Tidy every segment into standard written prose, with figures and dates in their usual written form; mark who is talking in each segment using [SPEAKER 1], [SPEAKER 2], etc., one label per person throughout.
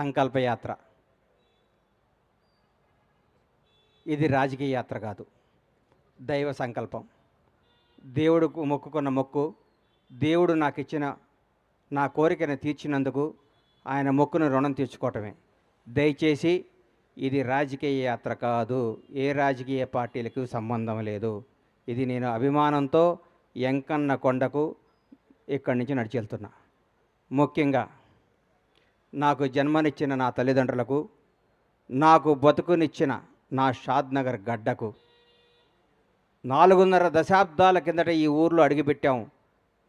[SPEAKER 1] సంకల్పయాత్ర. ఇది రాజకీయ యాత్ర కాదు, దైవ సంకల్పం. దేవుడుకు మొక్కుకున్న మొక్కు, దేవుడు నాకు ఇచ్చిన నా కోరికను తీర్చినందుకు ఆయన మొక్కును రుణం తీర్చుకోవటమే. దయచేసి ఇది రాజకీయ యాత్ర కాదు, ఏ రాజకీయ పార్టీలకు సంబంధం లేదు. ఇది నేను అభిమానంతో ఎంకన్న కొండకు ఇక్కడి నుంచి నడిచి వెళ్తున్నా. ముఖ్యంగా నాకు జన్మనిచ్చిన నా తల్లిదండ్రులకు, నాకు బతుకునిచ్చిన నా షాద్నగర్ గడ్డకు, 4.5 దశాబ్దాల కిందట ఈ ఊర్లో అడుగుపెట్టాం.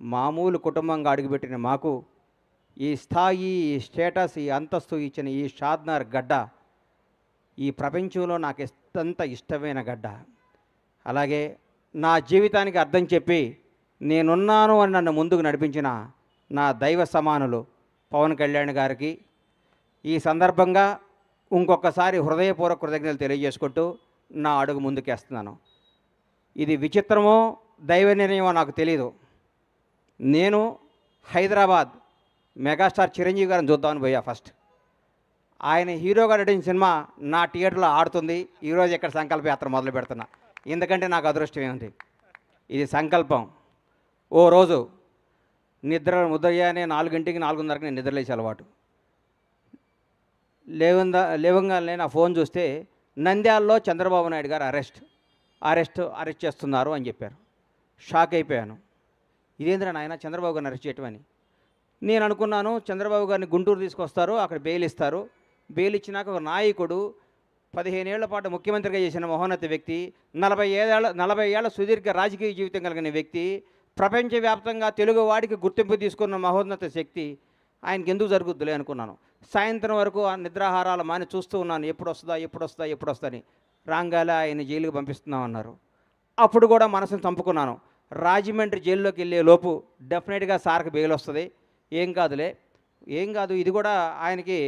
[SPEAKER 1] మామూలు కుటుంబంగా అడుగుపెట్టిన మాకు ఈ స్థాయి, ఈ స్టేటస్, ఈ అంతస్తు ఇచ్చిన ఈ షాద్నగర్ గడ్డ ఈ ప్రపంచంలో నాకు ఎంత ఇష్టమైన గడ్డ. అలాగే నా జీవితానికి అర్థం చెప్పి నేనున్నాను అని నన్ను ముందుకు నడిపించిన నా దైవ సమానులు పవన్ కళ్యాణ్ గారికి ఈ సందర్భంగా ఇంకొకసారి హృదయపూర్వక కృతజ్ఞతలు తెలియజేసుకుంటూ నా అడుగు ముందుకేస్తున్నాను. ఇది విచిత్రమో దైవ నిర్ణయమో నాకు తెలీదు. నేను హైదరాబాద్ మెగాస్టార్ చిరంజీవి గారిని చూద్దామని పోయా. ఫస్ట్ ఆయన హీరోగా నటించిన సినిమా నా థియేటర్లో ఆడుతుంది. ఈరోజు ఇక్కడ సంకల్ప యాత్ర మొదలు పెడుతున్నా. ఎందుకంటే నాకు అదృష్టం ఏమిటి, ఇది సంకల్పం. ఓ రోజు ఉదయాన్నే 4 4:30కి నేను నిద్రలేసే అలవాటు. లేవంగానే నా ఫోన్ చూస్తే నంద్యాలలో చంద్రబాబు నాయుడు గారు అరెస్ట్ చేస్తున్నారు అని చెప్పారు. షాక్ అయిపోయాను. ఇదేంద్రా నాయన చంద్రబాబు గారిని అరెస్ట్ చేయటం అని. నేను అనుకున్నాను చంద్రబాబు గారిని గుంటూరు తీసుకొస్తారు, అక్కడ బెయిల్ ఇస్తారు. బెయిల్ ఇచ్చినాక ఒక నాయకుడు 15 ఏళ్ల పాటు ముఖ్యమంత్రిగా చేసిన మహోన్నత వ్యక్తి, 40 ఏళ్ల సుదీర్ఘ రాజకీయ జీవితం కలిగిన వ్యక్తి, ప్రపంచవ్యాప్తంగా తెలుగు వాడికి గుర్తింపు తీసుకున్న మహోన్నత శక్తి ఆయనకి ఎందుకు జరుగుద్దులే అనుకున్నాను. సాయంత్రం వరకు ఆ నిద్రాహారాలు మాని చూస్తూ ఉన్నాను, ఎప్పుడు వస్తుందా అని. రాంగాలే ఆయన జైలుకి పంపిస్తున్నామన్నారు. అప్పుడు కూడా మనసును చంపుకున్నాను. రాజమండ్రి జైల్లోకి వెళ్ళే లోపు డెఫినెట్గా సార్కి బెయిల్ వస్తుంది, ఏం కాదు ఇది కూడా ఆయనకి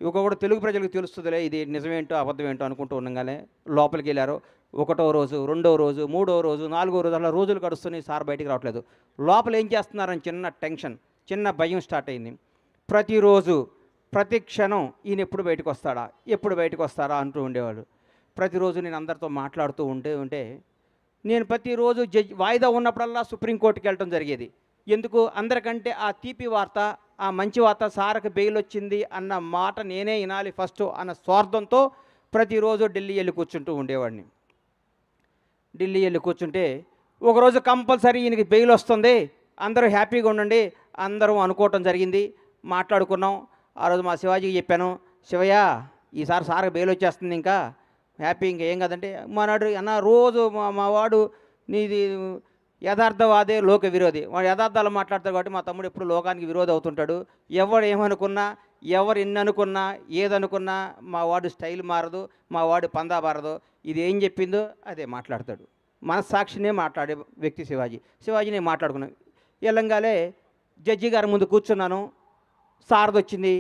[SPEAKER 1] కూడా తెలుగు ప్రజలకు తెలుస్తుందిలే, ఇది నిజమేంటో అబద్ధమేంటో అనుకుంటూ ఉండగానే లోపలికి వెళ్ళారు. 1వ రోజు, 2వ రోజు, 3వ రోజు, 4వ రోజు అలా రోజులు గడుస్తున్నాయి. సార్ బయటికి రావట్లేదు. లోపల ఏం చేస్తున్నారని చిన్న టెన్షన్, చిన్న భయం స్టార్ట్ అయింది. ప్రతిరోజు ప్రతి క్షణం ఈయన ఎప్పుడు బయటకు వస్తారా అంటూ ఉండేవాళ్ళు. ప్రతిరోజు నేను అందరితో మాట్లాడుతూ ఉంటే నేను ప్రతిరోజు వాయిదా ఉన్నప్పుడల్లా సుప్రీంకోర్టుకి వెళ్ళటం జరిగేది. ఎందుకు, అందరికంటే ఆ తీపి వార్త, ఆ మంచి వార్త, సార్కి బెయిల్ వచ్చింది అన్న మాట నేనే వినాలి ఫస్ట్ అన్న స్వార్థంతో ప్రతిరోజు ఢిల్లీ వెళ్ళి కూర్చుంటూ ఉండేవాడిని. ఢిల్లీ వెళ్ళి కూర్చుంటే ఒకరోజు కంపల్సరీ ఈయనకి బెయిల్ వస్తుంది, అందరూ హ్యాపీగా ఉండండి అందరం అనుకోవటం జరిగింది. మాట్లాడుకున్నాం. ఆ రోజు మా శివాజీకి చెప్పాను, శివయ్య ఈసారి సార్కి బెయిల్ వచ్చేస్తుంది, ఇంకా హ్యాపీ, ఇంకా ఏం కాదంటే మానాడు అన్న రోజు మా వాడు నీది యథార్థవాదే లోక విరోధి, వాడు యథార్థాలు మాట్లాడతాడు కాబట్టి మా తమ్ముడు ఎప్పుడు లోకానికి విరోధి అవుతుంటాడు. ఎవరు ఏమనుకున్నా, ఎవరు ఎన్ని అనుకున్నా, ఏదనుకున్నా మా వాడు స్టైల్ మారదు, మా వాడు పందా మారదు. ఇది ఏం చెప్పిందో అదే మాట్లాడతాడు. మనస్సాక్షినే మాట్లాడే వ్యక్తి శివాజీ నేను మాట్లాడుకున్నాను. ఎల్లంగాలే జడ్జి గారి ముందు కూర్చున్నాను. సార్ది వచ్చింది,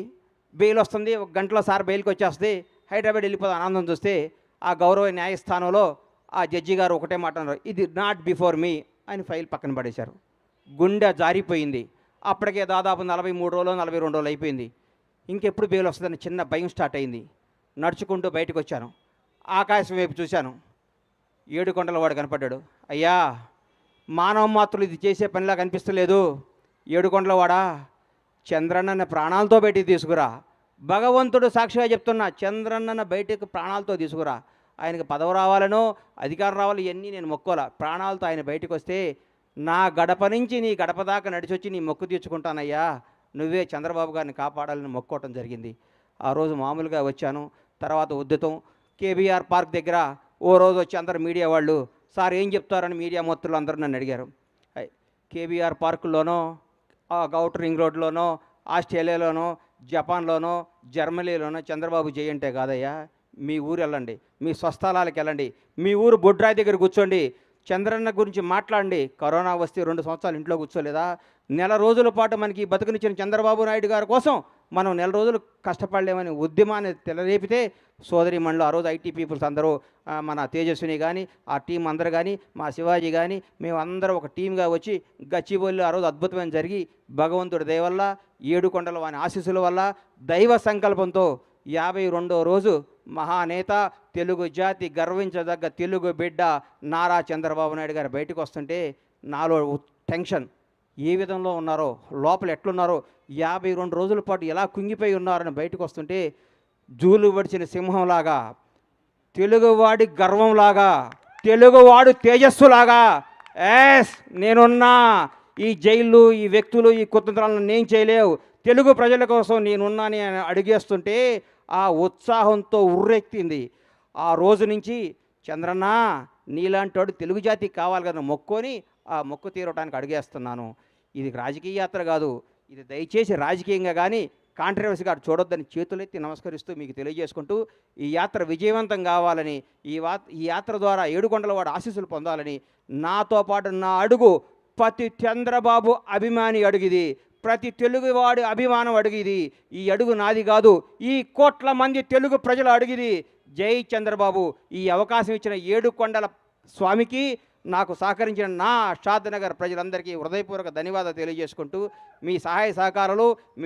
[SPEAKER 1] బెయిల్ వస్తుంది, 1 గంటలో సార్ బెయిల్కి వచ్చేస్తుంది, హైదరాబాద్ వెళ్ళిపోతే ఆనందం చూస్తే ఆ గౌరవ న్యాయస్థానంలో ఆ జడ్జి గారు ఒకటే మాట అన్నారు, ఇది నాట్ బిఫోర్ మీ అని ఫైల్ పక్కన పడేశారు. గుండె జారిపోయింది. అప్పటికే దాదాపు 43 రోజులు 42 రోజులు అయిపోయింది. ఇంకెప్పుడు బెయిల్ వస్తుందని చిన్న భయం స్టార్ట్ అయింది. నడుచుకుంటూ బయటకు వచ్చాను. ఆకాశం వైపు చూశాను. 7 కొండల వాడు కనపడ్డాడు. అయ్యా మానవ మాత్రులు ఇది చేసే పనిలా కనిపిస్తలేదు, 7 కొండల వాడా చంద్రన్నన్న ప్రాణాలతో బయటికి తీసుకురా. భగవంతుడు సాక్షిగా చెప్తున్నా, చంద్రన్నన్న బయటకు ప్రాణాలతో తీసుకురా. ఆయనకు పదవి రావాలనో అధికారం రావాలి, ఇవన్నీ నేను మొక్కోలా. ప్రాణాలతో ఆయన బయటకు వస్తే నా గడప నుంచి నీ గడప దాకా నడిచొచ్చి నీ మొక్కు తీర్చుకుంటానయ్యా, నువ్వే చంద్రబాబు గారిని కాపాడాలని మొక్కోవటం జరిగింది. ఆ రోజు మామూలుగా వచ్చాను. తర్వాత ఉద్యతం కేబీఆర్ పార్క్ దగ్గర ఓ రోజు వచ్చి అందరు మీడియా వాళ్ళు, సార్ ఏం చెప్తారని మీడియా మొత్తులు అందరూ నన్ను అడిగారు. కేబీఆర్ పార్కుల్లోనో, ఔటర్ రింగ్ రోడ్లోనో, ఆస్ట్రేలియాలోనో, జపాన్లోనో, జర్మనీలోనో చంద్రబాబు జై అంటే కాదయ్యా, మీ ఊరు వెళ్ళండి, మీ స్వస్థలాలకు వెళ్ళండి, మీ ఊరు బొడ్రాయి దగ్గర కూర్చోండి, చంద్రన్న గురించి మాట్లాడండి. కరోనా వస్తే 2 సంవత్సరాలు ఇంట్లో కూర్చోలేదా? నెల రోజుల పాటు మనకి బతుకునిచ్చిన చంద్రబాబు నాయుడు గారి కోసం మనం నెల రోజులు కష్టపడలేమని ఉద్యమాన్ని తెలరేపితే సోదరిమణులు ఆ రోజు ఐటీ పీపుల్స్ అందరూ మన తేజస్విని కానీ ఆ టీం అందరు కానీ మా శివాజీ కానీ మేమందరం ఒక టీంగా వచ్చి గచ్చిబౌలిలో ఆ రోజు అద్భుతమైన జరిగి భగవంతుడి దయ వల్ల ఏడుకొండల వాని ఆశీస్సుల వల్ల దైవ సంకల్పంతో 52వ రోజు మహానేత తెలుగు జాతి గర్వించదగ్గ తెలుగు బిడ్డ నారా చంద్రబాబు నాయుడు గారు బయటకు వస్తుంటే నాలో టెన్షన్, ఏ విధంలో ఉన్నారో లోపల ఎట్లున్నారో 52 రోజుల పాటు ఎలా కుంగిపోయి ఉన్నారని బయటకు వస్తుంటే జూలు వడిచిన సింహంలాగా, తెలుగువాడి గర్వంలాగా, తెలుగువాడు తేజస్సులాగా ఎస్ నేనున్నా, ఈ జైళ్ళు ఈ వ్యక్తులు ఈ కుతంత్రాలను నేను చేయలేవు, తెలుగు ప్రజల కోసం నేనున్నాని అడిగేస్తుంటే ఆ ఉత్సాహంతో ఉర్రెక్కింది. ఆ రోజు నుంచి చంద్రన్న నీలాంటోడు తెలుగు జాతికి కావాలి కదా మొక్కొని ఆ మొక్కు తీరటానికి అడిగేస్తున్నాను. ఇది రాజకీయ యాత్ర కాదు, ఇది దయచేసి రాజకీయంగా కానీ కాంట్రవర్సీగా చూడొద్దని చేతులెత్తి నమస్కరిస్తూ మీకు తెలియజేసుకుంటూ ఈ యాత్ర విజయవంతం కావాలని, ఈ యాత్ర ద్వారా ఏడుకొండలవాడు ఆశీస్సులు పొందాలని, నాతో పాటు నా అడుగు ప్రతి చంద్రబాబు అభిమాని అడుగుది, ప్రతి తెలుగువాడి అభిమానం అడుగుది. ఈ అడుగు నాది కాదు, ఈ కోట్ల మంది తెలుగు ప్రజలు అడుగుది. జై చంద్రబాబు. ఈ అవకాశం ఇచ్చిన ఏడుకొండల స్వామికి, నాకు సహకరించిన నా షాద్నగర్ ప్రజలందరికీ హృదయపూర్వక ధన్యవాదాలు తెలియజేసుకుంటూ మీ సహాయ సహకారాలు